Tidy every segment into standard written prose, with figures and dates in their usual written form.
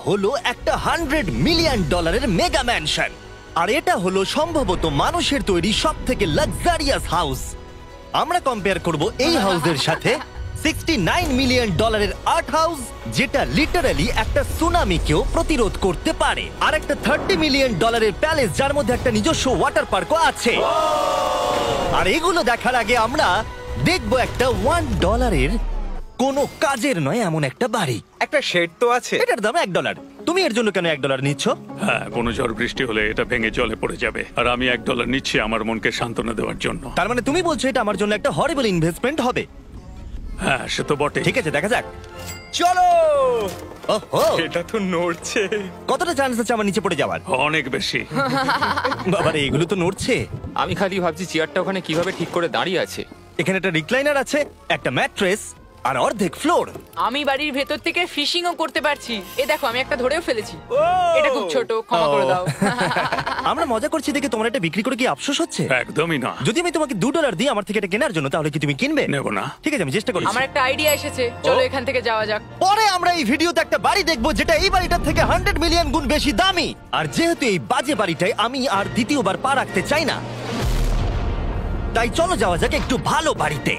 হলো একটা $100 million mega mansion, আর এটা হলো সম্ভবত মানুষের তৈরি সব থেকে লাক্সারিয়াস হাউস। আমরা কম্পেয়ার করব এই হাউসের সাথে $69 মিলিয়ন আর্ট হাউস, যেটা লিটারালি একটা সুনামিকেও প্রতিরোধ করতে পারে, আর একটা $30 মিলিয়ন প্যালেস যার মধ্যে একটা নিজস্ব ওয়াটার পার্কও আছে। আর এগুলো দেখার আগে আমরা দেখবো একটা $1 কোনো কাজের নয় এমন একটা বাড়ি। একটা শেড তো আছে। এটার দাম $1। তুমি এর জন্য কেন $1 নিচ্ছ? হ্যাঁ, কোনো ঝড় বৃষ্টি হলে এটা ভেঙে জলে পড়ে যাবে, আর আমি $1 নিচ্ছি আমার মনকে সান্ত্বনা দেওয়ার জন্য। তার মানে তুমি বলছো এটা আমার জন্য একটা হরিবল ইনভেস্টমেন্ট হবে? হ্যাঁ, সে তো বটে। ঠিক আছে, দেখা যাক। চলো। ওহো, এটা তো নড়ছে। কতটা চান্স আছে আমার নিচে পড়ে যাওয়ার? অনেক বেশি। বাবারে, এগুলো তো নড়ছে। আমি খালি ভাবছি চেয়ারটা ওখানে কিভাবে ঠিক করে দাঁড়িয়ে আছে। এখানে একটা রিক্লাইনার আছে, একটা ম্যাট্রেস, আর অর্ধেক ফ্লোর। আমি বাড়ির ভেতর থেকে ফিশিংও করতে পারছি। এ দেখো, আমি একটা ধরেও ফেলেছি। এটা খুব ছোট, ক্ষমা করে দাও। আমরা মজা করছি দেখে তোমার এটা বিক্রি করে কি আফসোস হচ্ছে? একদমই না। যদি আমি তোমাকে $2 দিই আমার থেকে এটা কেনার জন্য, তাহলে কি তুমি কিনবে? নেব না। ঠিক আছে, আমি চেষ্টা করছি। আমার একটা আইডিয়া এসেছে, চলো এখান থেকে যাওয়া যাক। পরে আমরা এই ভিডিওতে একটা বাড়ি দেখবো যেটা এই বাড়িটার থেকে 100 মিলিয়ন গুণ বেশি দামি। আর যেহেতু এই বাজে বাড়িটায় আমি আর দ্বিতীয়বার পা রাখতে চাই না, তাই চলো যাওয়া যাক একটু ভালো বাড়িতে।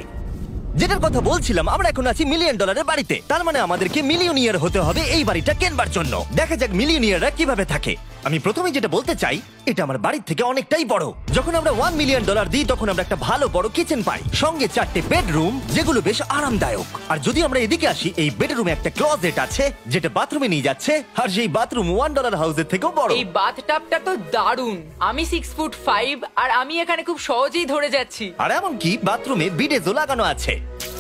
যেটার কথা বলছিলাম, আমরা এখন আছি $1 মিলিয়ন বাড়িতে। তার মানে আমাদেরকে মিলিয়নিয়ার হতে হবে এই বাড়িটা কেনবার জন্য। দেখা যাক মিলিয়নিয়াররা কিভাবে থাকে। আমি প্রথমে যেটা বলতে চাই, এটা আমার বাড়ির থেকে অনেকটাই বড়। যখন আমরা $1 মিলিয়ন দিই তখন আমরা একটা ভালো বড় কিচেন পাই, সঙ্গে 4টে বেডরুম যেগুলো বেশ আরামদায়ক। আর যদি আমরা এদিকে আসি, এই বেডরুমে একটা ক্লোজেট আছে যেটা বাথরুমে নিয়ে যাচ্ছে, আর সেই বাথরুম $1 হাউসের থেকেও বড়। এই বাথটাবটা তো দারুণ। আমি 6'5" আর আমি এখানে খুব সহজেই ধরে যাচ্ছি। আর এমনকি বাথরুমে বিডেজও লাগানো আছে।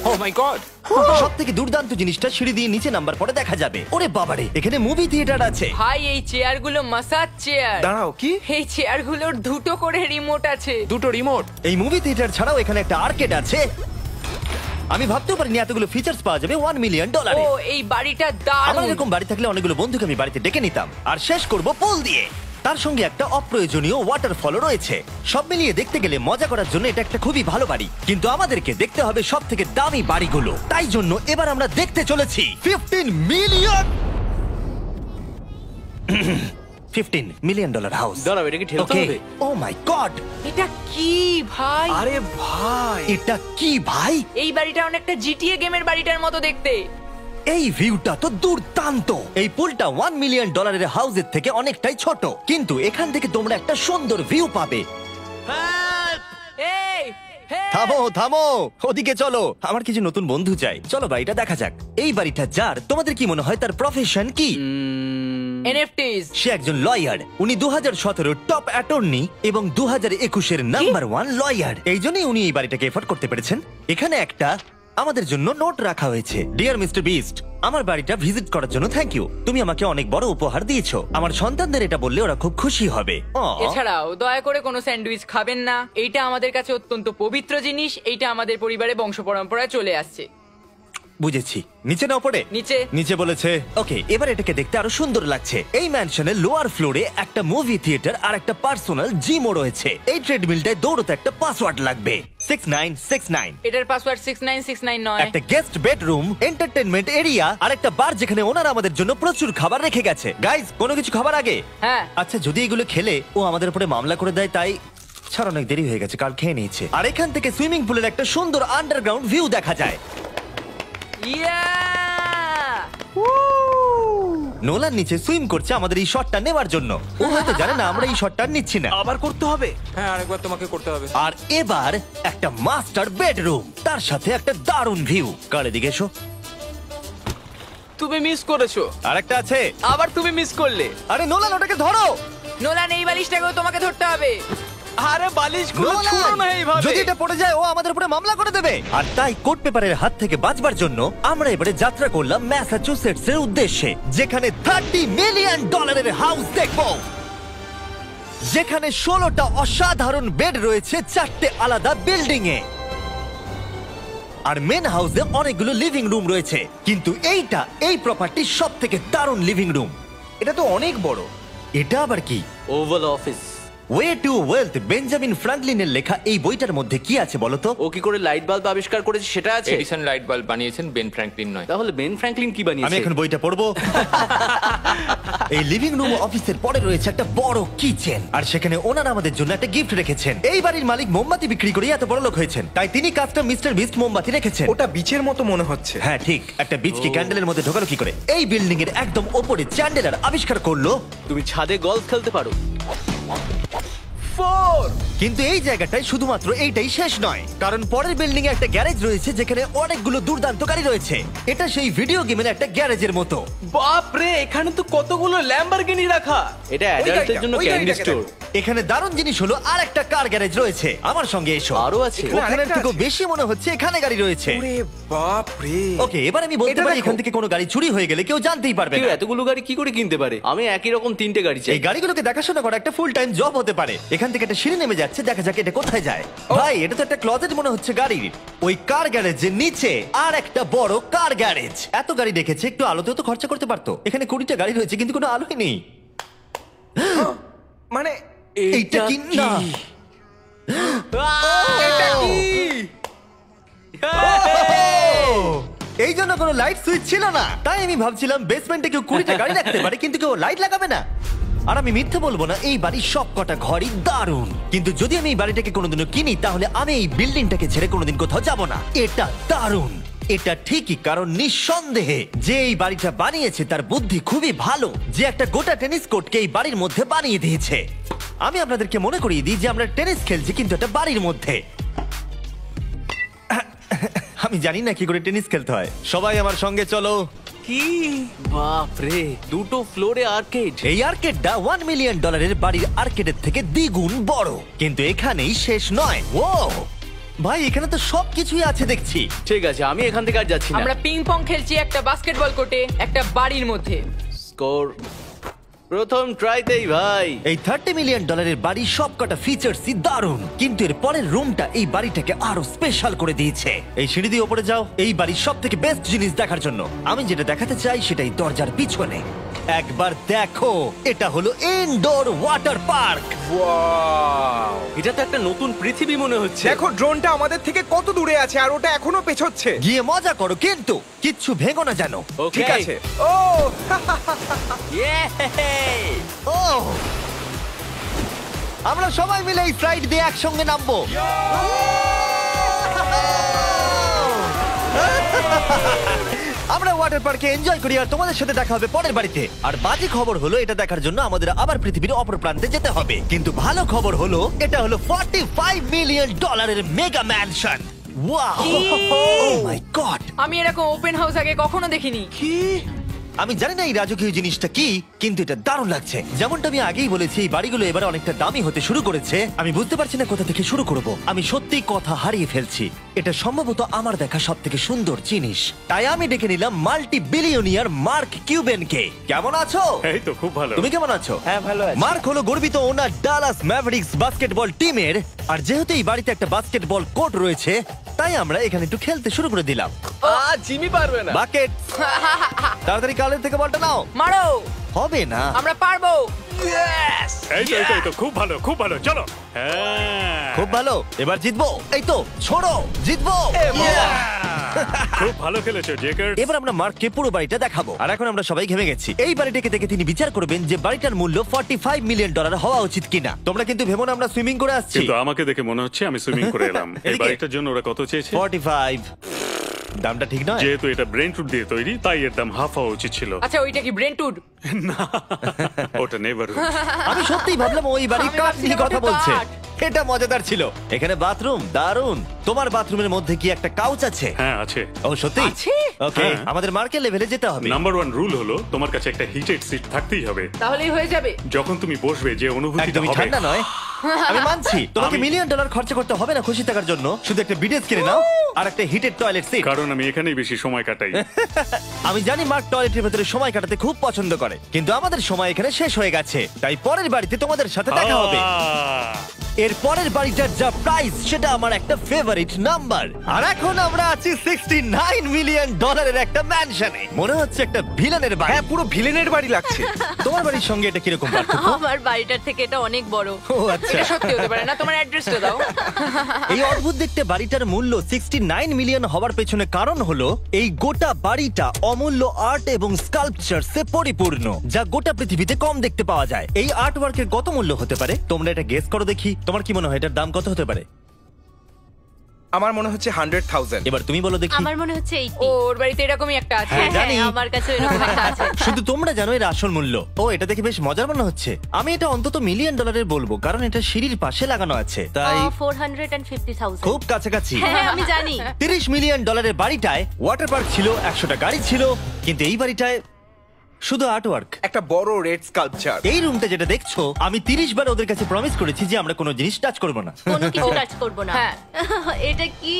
ও মাই গড! সব থেকে দুর্দান্ত জিনিসটা, সিঁড়ি দিয়ে নিচে নাম্বার পরে দেখা যাবে। ওরে বাবারে, এখানে মুভি থিয়েটার আছে। ভাই, এই চেয়ারগুলো মাসাজ চেয়ার। দাঁড়াও, কি? এই চেয়ারগুলোর দুটো করে রিমোট আছে। দুটো রিমোট? এই মুভি থিয়েটার ছাড়াও এখানে একটা আর্কেড আছে। আমি ভাবতেও পারিনি এতগুলো ফিচার্স পাওয়া যাবে $1 মিলিয়ন। ও, এই বাড়িটা আমার দারুণ। এরকম বাড়ি থাকলে অনেকগুলো বন্ধুকে আমি বাড়িতে ডেকে নিতাম, আর শেষ করব পুল দিয়ে। তার সঙ্গে একটা অপ্রয়োজনীয় ওয়াটারফলও রয়েছে। সব মিলিয়ে দেখতে গেলে মজা করার জন্য এটা একটা খুবই ভালো বাড়ি, কিন্তু আমাদেরকে দেখতে হবে সব থেকে দামি বাড়িগুলো। তাই জন্য এবার আমরা দেখতে চলেছি $15 মিলিয়ন হাউস। দাঁড়াও, এটাকে ঠেলতে হবে। ও মাই গড, এটা কি ভাই? আরে ভাই, এটা কি ভাই? এই বাড়িটা অনেকটা জিটিএ গেমের বাড়িটার মতো দেখতে। এই ভিউটা তো দুর্দান্ত। এই পুলটা $1 মিলিয়ন হাউসের থেকে অনেকটাই ছোট, কিন্তু এখান থেকে তোমরা একটা সুন্দর ভিউ পাবে। এই, হে! থামো থামো, ওদিকে চলো, আমার কিছু নতুন বন্ধু চাই। চলো বাড়িটা দেখা যাক। এই বাড়িটা যার, তোমাদের কি মনে হয় তার প্রফেশন কি? NFTs। সে একজন লয়ার। উনি 2017 টপ অ্যাটর্নি এবং 2021 নাম্বার 1 লয়ার। এই জন্যই উনি এই বাড়িটাকে এফোর্ড করতে পেরেছেন। এখানে একটা আমাদের জন্য নোট রাখা হয়েছে। ডিয়ার মিস্টার বিস্ট, আমার বাড়িটা ভিজিট করার জন্য থ্যাংক ইউ। তুমি আমাকে অনেক বড় উপহার দিয়েছো। আমার সন্তানদের এটা বললে ওরা খুব খুশি হবে। এছাড়াও দয়া করে কোনো স্যান্ডউইচ খাবেন না। এইটা আমাদের কাছে অত্যন্ত পবিত্র জিনিস। এইটা আমাদের পরিবারে বংশ পরম্পরায় চলে আসছে। বুঝেছি। নিচে না পড়ে? নিচে। নিচে বলেছে। ওকে, এবার এটাকে দেখতে আরো সুন্দর লাগছে। এই ম্যানশনের লোয়ার ফ্লোরে একটা মুভি থিয়েটার আর একটা পার্সোনাল জিমও রয়েছে। এই ট্রেডমিলটায় দৌড়তে একটা পাসওয়ার্ড লাগবে, 6969। এটার পাসওয়ার্ড 6969 নয়। একটা গেস্ট বেডরুম, এন্টারটেইনমেন্ট এরিয়া আর একটা বার যেখানে ওনারা আমাদের জন্য প্রচুর খাবার রেখে গেছে। গাইজ, কোনো কিছু খাবার আগে? হ্যাঁ। আচ্ছা, যদি এগুলো খেলে ও আমাদের উপরে মামলা করে দেয়, তাই ছাড়, অনেক দেরি হয়ে গেছে, কাল খেয়ে নিয়েছে। আর এখান থেকে সুইমিং পুলের একটা সুন্দর আন্ডারগ্রাউন্ড ভিউ দেখা যায়। নোলান নিচে সুইম করছে আমাদের এই শটটা নেবার জন্য। ও হয়তো জানে না আমরা এই শটটা নিচ্ছি না। আবার করতে হবে। হ্যাঁ, আরেকবার তোমাকে করতে হবে। আর এবার একটা মাস্টার বেডরুম, তার সাথে একটা দারুণ ভিউ। কার এদিকে এসো। তুমি মিস করেছো। আর একটা আছে। আবার তুমি মিস করলে। আরে নোলান, ওটাকে ধরো। নোলান, এই বালিশটাকেও তোমাকে ধরতে হবে। আরে বালিশগুলো নোলান, ছুঁড়ো না এইভাবে। যদি এটা পড়ে যায় ও আমাদের উপরে মামলা করে দেবে। আর তাই কোর্ট পেপারের হাত থেকে বাঁচবার জন্য আমরা এবারে যাত্রা করলাম ম্যাসাচুসেটস এর উদ্দেশ্যে, যেখানে $30 মিলিয়ন হাউস দেখবো, যেখানে 16টা অসাধারণ বেড রয়েছে 4টে আলাদা বিল্ডিং এ। আর মেন হাউসে অনেকগুলো লিভিং রুম রয়েছে, কিন্তু এই প্রপার্টির সব থেকে দারুণ লিভিং রুম। এটা তো অনেক বড়। এটা আবার কি? Oval Office. Way to wealth, Benjamin ফ্রাঙ্কলিনের লেখা এই বইটার মধ্যে কি আছে বলতো? ও কি করে লাইট বাল্ব আবিষ্কার করেছে সেটা আছে? এডিসন লাইট বাল্ব বানিয়েছেন, বেন ফ্র্যাঙ্কলিন নয়। তাহলে বেন ফ্র্যাঙ্কলিন কি আমি বানিয়েছে? এখন বইটা পড়বো। এই লিভিং রুম অফিসের পরে রয়েছে একটা বড় কিচেন, আর সেখানে ওনারা আমাদের জন্য একটা গিফট রেখেছেন। এই বাড়ির মালিক মোমবাতি বিক্রি করে এত বড় লোক হয়েছেন, তাই তিনি কাস্টম মিস্টার বিস্ট মোমবাতি রেখেছেন। ওটা বিচের মতো মনে হচ্ছে। হ্যাঁ ঠিক, একটা বীজকে ক্যান্ডেলের মধ্যে ঢোকালো কি করে? এই বিল্ডিং এর একদম ওপরে চ্যান্ডেলার আবিষ্কার করলো, তুমি ছাদে গলফ খেলতে পারো। কিন্তু এই জায়গাটায় শুধুমাত্র এইটাই শেষ নয়, কারণ পরের বিল্ডিং এ একটা গ্যারেজ রয়েছে যেখানে অনেকগুলো দুর্দান্ত গাড়ি রয়েছে। এটা সেই ভিডিও গেমের একটা গ্যারেজের মতো। বাপ রে, এখানে তো কতগুলো ল্যাম্বরগিনি রাখা। এটা অ্যাডাল্টদের জন্য ওই ক্যান্ডি গাড়িটাকে স্টোর। এখানে দারুণ জিনিস হলো আর একটা কার গ্যারেজ রয়েছে। আমার সঙ্গে এসো। আরো আছে? ওখানের আরেকটা থেকেও আছে? বেশি মনে হচ্ছে এখানে গাড়ি রয়েছে। ওরে বাপ রে। ওকে, এবার আমি বলতে এটা পারি দেখো। এখান থেকে কোনো গাড়ি চুরি হয়ে গেলে কেউ জানতেই পারবে কেউ না। এতগুলো গাড়ি কি করে কিনতে পারে? আমি একই রকম 3টে গাড়ি চাই। এই গাড়িগুলোকে দেখাশোনা করা একটা ফুল টাইম জব হতে পারে। এখান থেকে একটা সিঁড়ি নেমে যাচ্ছে, দেখা যাক এটা কোথায় যায়। ভাই, এটা তো একটা ক্লজেট মনে হচ্ছে গাড়ির। ওই কার গ্যারেজের নিচে আর একটা বড় কার গ্যারেজ। এত গাড়ি দেখেছে, একটু আলোতেও তো খরচা করতে পারতো। এখানে 20টা গাড়ি রয়েছে কিন্তু কোনো আলোই নেই। মানে এইটা কি না? এটা কি? এই জন্য কোনো লাইট সুইচ ছিল না, তাই আমি ভাবছিলাম বেসমেন্টে কেউ 20টা গাড়ি রাখতে পারে কিন্তু কেউ লাইট লাগাবে না। আর আমি মিথ্যে বলবো না, এই বাড়ির সব কটা ঘরই দারুণ। কিন্তু যদি আমি এই বাড়িটাকে কোনোদিনও কিনি, তাহলে আমি এই বিল্ডিংটাকে ছেড়ে কোনোদিন কোথাও যাব না। এটা দারুণ। এটা ঠিকই, কারণ নিঃসন্দেহে যে এই বাড়িটা বানিয়েছে তার বুদ্ধি খুবই ভালো, যে একটা গোটা টেনিস কোর্টকে এই বাড়ির মধ্যে বানিয়ে দিয়েছে। আমি আপনাদেরকে মনে করিয়ে দিই যে আমরা টেনিস খেলছি কিন্তু একটা বাড়ির মধ্যে। আমি জানি না কি করে টেনিস খেলতে হয়। সবাই আমার সঙ্গে চলো। কি বাপ রে, 2টো ফ্লোরে আর্কেড। এই আর্কেডটা $1 মিলিয়ন বাড়ির আর্কেডের থেকে দ্বিগুণ বড়। কিন্তু এখানেই শেষ নয়। ও ভাই, এখানে তো সবকিছুই আছে দেখছি। ঠিক আছে, আমি এখান থেকে আর যাচ্ছি না। আমরা পিং পং খেলছি একটা বাস্কেটবল কোর্টে, একটা বাড়ির মধ্যে। স্কোর প্রথম ট্রাইতেই ভাই। এই $30 মিলিয়ন বাড়ির সবকটা ফিচার্সই দারুণ, কিন্তু এর পরের রুমটা এই বাড়িটাকে আরো স্পেশাল করে দিয়েছে। এই সিঁড়ি দিয়ে উপরে যাও এই বাড়ির সব থেকে বেস্ট জিনিস দেখার জন্য। আমি যেটা দেখাতে চাই সেটাই দরজার পিছনে। একবার দেখো, এটা হলো ইনডোর ওয়াটার পার্ক। ওয়াও। এটা তো একটা নতুন পৃথিবী মনে হচ্ছে। দেখো ড্রোনটা আমাদের থেকে কত দূরে আছে আর ওটা এখনো পেছচ্ছে। গিয়ে মজা করো, কিন্তু কিচ্ছু ভেঙো না জানো। Okay. ঠিক আছে। ও Yay! ও, আমরা সবাই মিলে এই ফ্লাইট দিয়ে একসঙ্গে নামবো। আমরা ওয়াটার পার্কে এনজয় করি, আর তোমাদের সাথে দেখা হবে পরের বাড়িতে। আর বাজে খবর হলো, এটা দেখার জন্য আমাদের আবার পৃথিবীর অপর প্রান্তে যেতে হবে। কিন্তু ভালো খবর হলো, এটা হলো $45 মিলিয়ন মেগা ম্যানশন। ওয়াও, ও মাই গড! আমি এরকম ওপেন হাউস আগে কখনো দেখিনি। আমি জানি না এই রাজকীয় জিনিসটা কি, কিন্তু এটা দারুণ লাগছে। যেমনটা আমি আগেই বলেছি, এই বাড়িগুলো এবার অনেকটা দামি হতে শুরু করেছে। আমি বুঝতে পারছি না কোথা থেকে শুরু করব। আমি সত্যি কথা হারিয়ে ফেলছি। এটা সম্ভবত আমার দেখা সব থেকে সুন্দর জিনিস। তাই আমি ডেকে নিলাম মাল্টি বিলিয়নিয়ার মার্ক কিউবেনকে। কেমন আছো? এই তো খুব ভালো। তুমি কেমন আছো? হ্যাঁ, ভালো আছি। মার্ক হলো গর্বিত ওনার ডালাস ম্যাভরিক্স বাস্কেটবল টিমের। আর যেহেতু এই বাড়িতে একটা বাস্কেটবল কোর্ট রয়েছে, তাই আমরা এখানে একটু খেলতে শুরু করে দিলাম। জিমি পারবে না। বাকেট, তাড়াতাড়ি কালের থেকে বলটা নাও। মারো, হবে না। আমরা পারবো। এই তো খুব ভালো, খুব ভালো। চলো। হ্যাঁ, খুব ভালো, এবার জিতবো। এই তো ছোড়ো, জিতবো। খুব ভালো খেলেছো জেকার। এবার আমরা মার্ককে পুরো বাড়িটা দেখাবো। আর এখন আমরা সবাই ঘেমে গেছি। এই বাড়িটাকে দেখে তিনি বিচার করবেন যে বাড়িটার মূল্য $45 মিলিয়ন হওয়া উচিত কিনা। তোমরা কিন্তু ভেবো না আমরা সুইমিং করে আসছি। কিন্তু আমাকে দেখে মনে হচ্ছে আমি সুইমিং করে এলাম। এই এদিকে। বাড়িটার জন্য ওরা কত চেয়েছে? 45। দামটা ঠিক নয়। যেহেতু এটা ব্রেন টুড দিয়ে তৈরি, তাই এর দাম হাফ হওয়া উচিত ছিল। আচ্ছা, ওইটা কি ব্রেন্টউড? ওটা নেভার। আমি সত্যিই ভাবলাম ওই বাড়ির আমি কাঠ নিয়ে ভাবছিলাম কথা ওটা বলছে। কাঠ। এটা মজাদার ছিল। এখানে বাথরুম দারুণ। তোমার বাথরুমের মধ্যে কি একটা কাউচ আছে? হ্যাঁ আছে। ও সত্যি? আছে? ওকে, হ্যাঁ। আমাদের মার্কেট লেভেলে যেতে হবে। নাম্বার 1 রুল হলো তোমার কাছে একটা হিটেড সিট থাকতেই হবে। তাহলেই হয়ে যাবে। যখন তুমি বসবে যে অনুভূতিটা একদমই হবে। ঠান্ডা নয়। আমি মানছি তোমাকে আমি- $1 মিলিয়ন খরচা করতে হবে না খুশি থাকার জন্য। শুধু একটা বিডেস কিনে নাও আর একটা হিটেড টয়লেট সিট। কারণ আমি এখানেই বেশি সময় কাটাই। আমি জানি মার্ক টয়লেটের ভেতরে সময় কাটাতে খুব পছন্দ করে, কিন্তু আমাদের সময় এখানে শেষ হয়ে গেছে। তাই পরের বাড়িতে তোমাদের সাথে দেখা হবে। এর পরের বাড়িটার যা প্রাইস সেটা আমার একটা ফেভারিট নাম্বার। আর এখন আমরা আছি $69 মিলিয়ন একটা ম্যানশনে। মনে হচ্ছে একটা ভিলেনের বাড়ি। হ্যাঁ, পুরো ভিলেনের বাড়ি লাগছে। তোমার বাড়ির সঙ্গে এটা কিরকম পার্থক্য? আমার বাড়িটার থেকে এটা অনেক বড়। ও আচ্ছা। এটা সত্যি হতে পারে না। তোমার অ্যাড্রেসটা দাও। এই অদ্ভুত দেখতে বাড়িটার মূল্য $69 9 মিলিয়ন হওয়ার পেছনে কারণ হলো এই গোটা বাড়িটা অমূল্য আর্ট এবং স্কাল্পচারসে পরিপূর্ণ, যা গোটা পৃথিবীতে কম দেখতে পাওয়া যায়। এই আর্ট ওয়ার্কের কত মূল্য হতে পারে তোমরা এটা গেস করো দেখি। তোমার কি মনে হয় এটার দাম কত হতে পারে? আমার মনে হচ্ছে 100,000। এবার তুমি বলো দেখি। আমার মনে হচ্ছে 80 ওর বাড়িতে এরকমই একটা আছে। হ্যাঁ, জানি। আমার কাছে এরকম একটা আছে। শুধু তোমরা জানো এর আসল মূল্য। ও, এটা দেখে বেশ মজার মনে হচ্ছে। আমি এটা অন্তত মিলিয়ন ডলারের বলবো, কারণ এটা সিঁড়ির পাশে লাগানো আছে, তাই 450,000। খুব কাছাকাছি। হ্যাঁ আমি জানি। 30 মিলিয়ন ডলারের বাড়িটায় ওয়াটার পার্ক ছিল, 100টা গাড়ি ছিল, কিন্তু এই বাড়িটায় শুধু আর্টওয়ার্ক। একটা বড় রেড স্কাল্পচার। এই রুমটা যেটা দেখছো, আমি 30 বার ওদের কাছে প্রমিস করেছি যে আমরা কোনো জিনিস টাচ করব না। কোনো কিছু টাচ করব না। হ্যাঁ। এটা কি?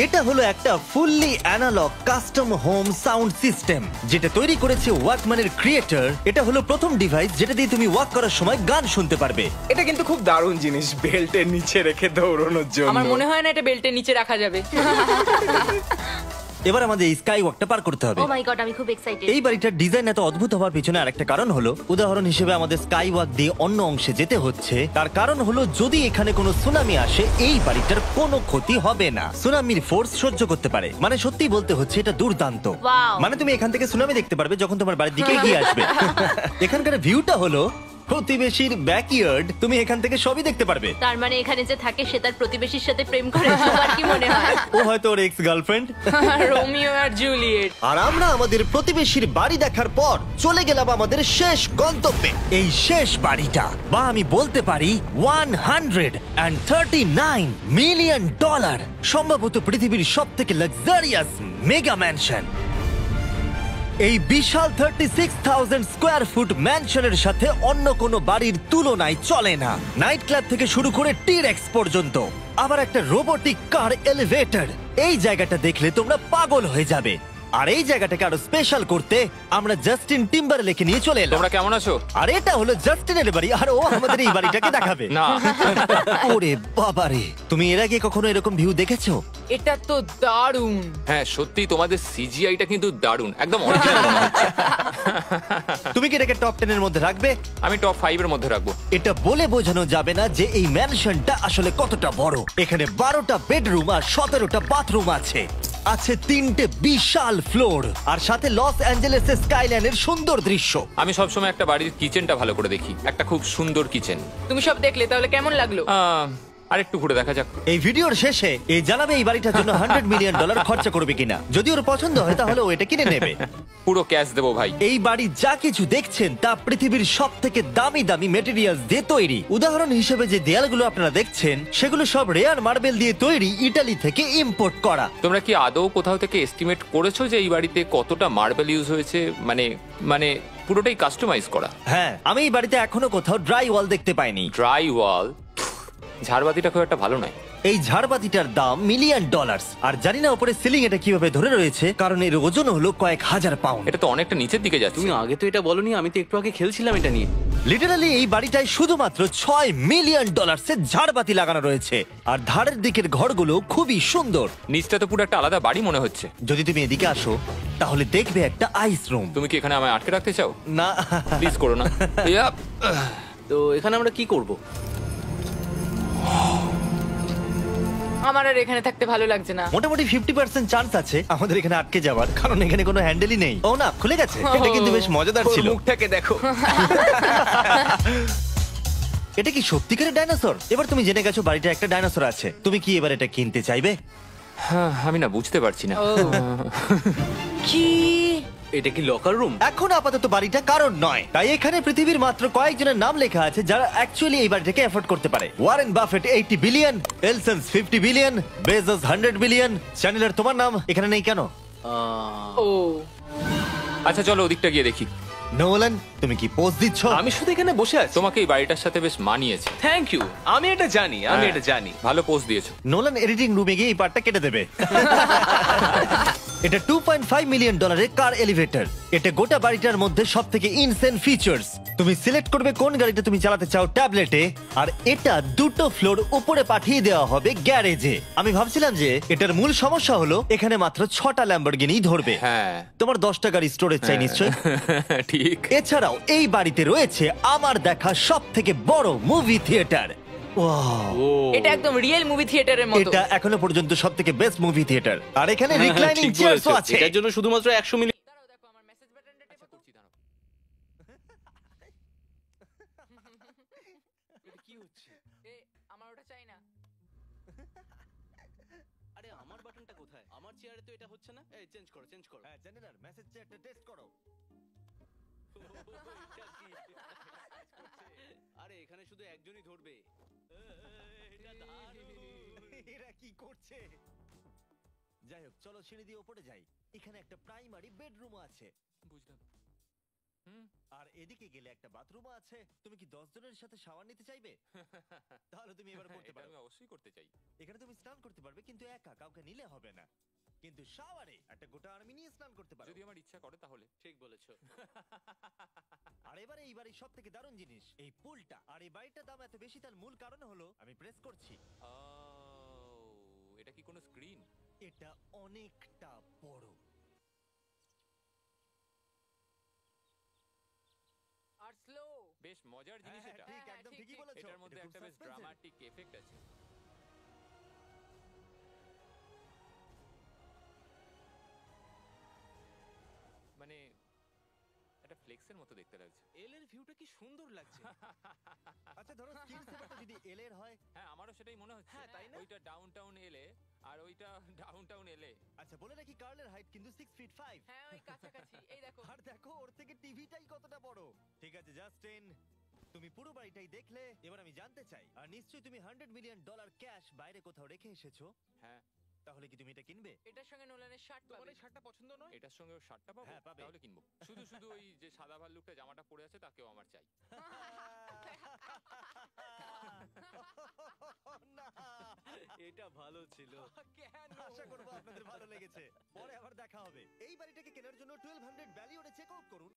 এটা হলো একটা fully analog custom home sound system, যেটা তৈরি করেছে ওয়াকম্যানের ক্রিয়েটর। এটা হলো প্রথম ডিভাইস যেটা দিয়ে তুমি ওয়াক করার সময় গান শুনতে পারবে। এটা কিন্তু খুব দারুণ জিনিস, বেল্টের নিচে রেখে দৌড়ানোর জন্য। আমার মনে হয় না এটা বেল্টের নিচে রাখা যাবে। এবার আমাদের এই স্কাই ওয়াকটা পার করতে হবে। ও মাই গড, আমি খুব এক্সাইটেড। এই বাড়িটার ডিজাইন এত অদ্ভুত হওয়ার পিছনে আরেকটা কারণ হলো, উদাহরণ হিসেবে আমাদের স্কাই ওয়াক দিয়ে অন্য অংশে যেতে হচ্ছে। তার কারণ হলো যদি এখানে কোনো সুনামি আসে এই বাড়িটার কোনো ক্ষতি হবে না। সুনামির ফোর্স সহ্য করতে পারে, মানে সত্যি বলতে হচ্ছে এটা দুর্দান্ত। Wow! মানে তুমি এখান থেকে সুনামি দেখতে পারবে যখন তোমার বাড়ির দিকে এগিয়ে আসবে। এখানকার ভিউটা হলো প্রতিবেশীর ব্যাকইয়ার্ড, তুমি এখান থেকে সবই দেখতে পারবে। তার মানে এখানে যে থাকে সে তার প্রতিবেশীর সাথে প্রেম করে, তোমার কি মনে হয়? ও হয়তো ওর এক্স গার্লফ্রেন্ড। রোমিও আর জুলিয়েট। আর আমরা আমাদের প্রতিবেশীর বাড়ি দেখার পর চলে গেলাম আমাদের শেষ গন্তব্যে। এই শেষ বাড়িটা, বা আমি বলতে পারি 139 মিলিয়ন ডলার, সম্ভবত পৃথিবীর সব থেকে লাক্সারিয়াস মেগা ম্যানশন। এই বিশাল 36,000 স্কোয়ার ফুট ম্যানশনের সাথে অন্য কোনো বাড়ির তুলনায় চলে না। নাইট ক্লাব থেকে শুরু করে টি-রেক্স পর্যন্ত, আবার একটা রোবোটিক কার এলিভেটর। এই জায়গাটা দেখলে তোমরা পাগল হয়ে যাবে। আর এই জায়গাটাকে আরো স্পেশাল করতে আমরা জাস্টিন টিম্বারলেকে নিয়ে চলে এলাম। তোমরা কেমন আছো? আর এটা হলো জাস্টিনের বাড়ি, আর ও আমাদের এই বাড়িটাকে দেখাবে। না। ওরে বাবারে, তুমি এর আগে কখনো এরকম ভিউ দেখেছো? এটা তো দারুণ। হ্যাঁ সত্যি তোমাদের সিজিআইটা কিন্তু দারুণ, একদম অরিজিনাল মনে হচ্ছে। তুমি কি এটাকে টপ 10 এর মধ্যে রাখবে? আমি টপ 5 এর মধ্যে রাখবো। এটা বলে বোঝানো যাবে না যে এই ম্যানশনটা আসলে কতটা বড়। এখানে 12টা বেডরুম আর 17টা বাথরুম আছে। আছে 3টে বিশাল ফ্লোর, আর সাথে লস অ্যাঞ্জেলেসের স্কাইলাইনের সুন্দর দৃশ্য। আমি সবসময় একটা বাড়ির কিচেনটা ভালো করে দেখি, একটা খুব সুন্দর কিচেন। তুমি সব দেখলে, তাহলে কেমন লাগলো? আরেকটু ঘুরে দেখা যাক। এই ভিডিওর শেষে এই জানাবে এই বাড়িটার জন্য 100 মিলিয়ন ডলার খরচা করবে কিনা। যদি ওর পছন্দ হয় তাহলে ও এটা কিনে নেবে। পুরো ক্যাশ দেবো ভাই। এই বাড়ি যা কিছু দেখছেন তা পৃথিবীর সব থেকে দামি দামি মেটেরিয়ালস দিয়ে তৈরি। উদাহরণ হিসেবে যে দেয়ালগুলো আপনারা দেখছেন সেগুলো সব রেয়ার মার্বেল দিয়ে তৈরি, ইতালি থেকে ইম্পোর্ট করা। তোমরা কি আদৌ কোথাও থেকে এস্টিমেট করেছো যে এই বাড়িতে কতটা মার্বেল ইউজ হয়েছে? মানে পুরোটাই কাস্টমাইজ করা। হ্যাঁ, আমি এই বাড়িতে এখনো কোথাও ড্রাই ওয়াল দেখতে পাইনি। ড্রাই ওয়াল? ঝাড়বাতিটা খুব একটা ভালো নয়। এই ঝাড়বাতিটার দাম মিলিয়ন ডলার। আর জানি না উপরে সিলিং এটা কিভাবে ধরে রয়েছে, কারণ এর ওজন হলো কয়েক হাজার পাউন্ড। এটা তো অনেকটা নিচের দিকে যাচ্ছে। তুমি আগে তো এটা বলনি, আমি তো একটু আগে খেলছিলাম এটা নিয়ে। লিটারালি এই বাড়িটায় শুধুমাত্র 6 মিলিয়ন ডলার্সের ঝাড়বাতি লাগানো রয়েছে। আর ধারের দিকের ঘরগুলো খুবই সুন্দর। নিচটা তো পুরো একটা আলাদা বাড়ি মনে হচ্ছে। যদি তুমি এদিকে আসো তাহলে দেখবে একটা আইস রুম। তুমি কি এখানে আমায় আটকে রাখতে চাও? না, প্লিজ করো না। ইয়াপ। তো এখানে আমরা কি করব? আমার আর এখানে থাকতে ভালো লাগছে না। মোটামুটি 50% চান্স আছে আমাদের এখানে আটকে যাওয়ার, কারণ এখানে কোনো হ্যান্ডেলই নেই। ও না, খুলে গেছে। এটা কিন্তু বেশ মজাদার ওর ছিল। মুখটাকে দেখো। এটা কি সত্যিকারের ডাইনোসর? এবার তুমি জেনে গেছো বাড়িটা একটা ডাইনোসর আছে। তুমি কি এবার এটা কিনতে চাইবে? হ্যাঁ, আমি না বুঝতে পারছি না। কি? এটা কি লকার রুম? এখন আপাতত বাড়িটা কারণ নয়, তাই এখানে পৃথিবীর মাত্র কয়েকজনের নাম লেখা আছে যারা অ্যাকচুয়ালি এই বাড়িটাকে এফোর্ড করতে পারে। Warren Buffett 80 billion, এলসন্স 50 billion, Bezos 100 billion. চ্যানেলের তোমার নাম এখানে নেই কেন? ও আচ্ছা চলো ওদিকটা গিয়ে দেখি। নোলান, তুমি কি পোজ দিচ্ছ? আমি শুধু এখানে বসে আছি। তোমাকে এই বাড়িটার সাথে বেশ মানিয়েছে। Thank you. আমি এটা জানি, আমি এটা জানি। ভালো পোস্ট দিয়েছো। নোলান এডিটিং রুমে গিয়ে এই পার্টটা কেটে দেবে। এটা 2.5 মিলিয়ন ডলারের কার এলিভেটর। এটা গোটা বাড়িটার মধ্যে সব থেকে ইনসেন ফিচার্স। তুমি সিলেক্ট করবে কোন গাড়িটা তুমি চালাতে চাও ট্যাবলেটে, আর এটা 2টো ফ্লোর উপরে পাঠিয়ে দেওয়া হবে গ্যারেজে। আমি ভাবছিলাম যে এটার মূল সমস্যা হলো এখানে মাত্র 6টা ল্যাম্বরগিনি ধরবে। হ্যাঁ। তোমার 10টা গাড়ি স্টোরেজ চাই নিশ্চয়ই। ঠিক। এছাড়াও এই বাড়িতে রয়েছে আমার দেখা সব থেকে বড় মুভি থিয়েটার। এটা একদম রিয়েল মুভি থিয়েটারের মতো। এটা এখনো পর্যন্ত সবথেকে বেস্ট মুভি থিয়েটার। আর এখানে রিক্লাইনিং ঠিক চেয়ারও বলেছো। আছে। এটার জন্য শুধুমাত্র 100 মিলিয়ন। দাঁড়াও, দেখো আমার মেসেজ বাটনটা টেপো তো। করছি দাঁড়াও। এটা কি হচ্ছে? আমার ওটা চাই না। আরে আমার বাটনটা কোথায়? আমার চেয়ারে তো এটা হচ্ছে না। এই চেঞ্জ করো, চেঞ্জ করো। হ্যাঁ, জেনারেল মেসেজ চেয়ারটা টেস্ট করো। এটা কি? আরে এখানে শুধু একজনই ধরবে। এটা দারুণ। এরা কি করছে? যাই হোক, চলো সিঁড়ি দিয়ে উপরে যাই। এখানে একটা প্রাইমারি বেডরুমও আছে। বুঝলাম। আর এদিকে গেলে একটা বাথরুমও আছে। তুমি কি 10 জনের সাথে শাওয়ার নিতে চাইবে? তাহলে তুমি এবার করতে এটা পারো। আমি অবশ্যই করতে চাই। এখানে তুমি স্নান করতে পারবে, কিন্তু একা, কাউকে নিলে হবে না। কিন্তু শাওয়ারে একটা গোটা আর্মি নিয়ে স্নান করতে পারো। যদি আমার ইচ্ছা করে তাহলে। ঠিক বলেছো। আর এবারে এই বাড়ির সব থেকে দারুণ জিনিস এই পুলটা। আর এই বাড়িটার দাম এত বেশি তার মূল কারণ হলো, আমি প্রেস করছি, এটা কি কোনো স্ক্রিন? এটা অনেকটা বড়। আর স্লো। বেশ মজার জিনিস হ্যাঁ, এটা। ঠিক, হ্যাঁ, একদম ঠিক, ঠিকই ঠিক। বলেছো। এটার মধ্যে এটা খুব একটা বেশ suspense-এর। ড্রামাটিক এফেক্ট আছে। মানে একটা ফ্লেক্সের মতো দেখতে লাগছে। এল এর ভিউটা কি সুন্দর লাগছে। আচ্ছা, ধরো স্কিন সেভারটা যদি এল এর হয়। হ্যাঁ, আমারও সেটাই মনে হচ্ছে। হ্যাঁ, তাই না? ওইটা ডাউনটাউন এলে আর ওইটা ডাউনটাউন এলে। আচ্ছা, বলে রাখি কার্লের হাইট কিন্তু 6 ফিট 5। হ্যাঁ, ওই কাছাকাছি। এই দেখো। আর দেখো ওর থেকে টিভিটাই কতটা বড়। ঠিক আছে জাস্টিন, তুমি পুরো বাড়িটাই দেখলে। এবার আমি জানতে চাই, আর নিশ্চয়ই তুমি $100 মিলিয়ন ক্যাশ বাইরে কোথাও রেখে এসেছো। হ্যাঁ, তাহলে কি তুমি এটা কিনবে? এটার সঙ্গে নোলানের শার্ট তোমার পাবে। এই শার্টটা পছন্দ নয়? এটার সঙ্গে শার্টটা পাবো? হ্যাঁ, পাবে। তাহলে কিনবো। শুধু শুধু ওই যে সাদা ভাল্লুকটা জামাটা পরে আছে তাকেও আমার চাই। না, এটা ভালো ছিল। আশা করবো আপনাদের ভালো লেগেছে। পরে আবার দেখা হবে। এই বাড়িটাকে কেনার জন্য 1200 ভ্যালিওরে চেক আউট করুন।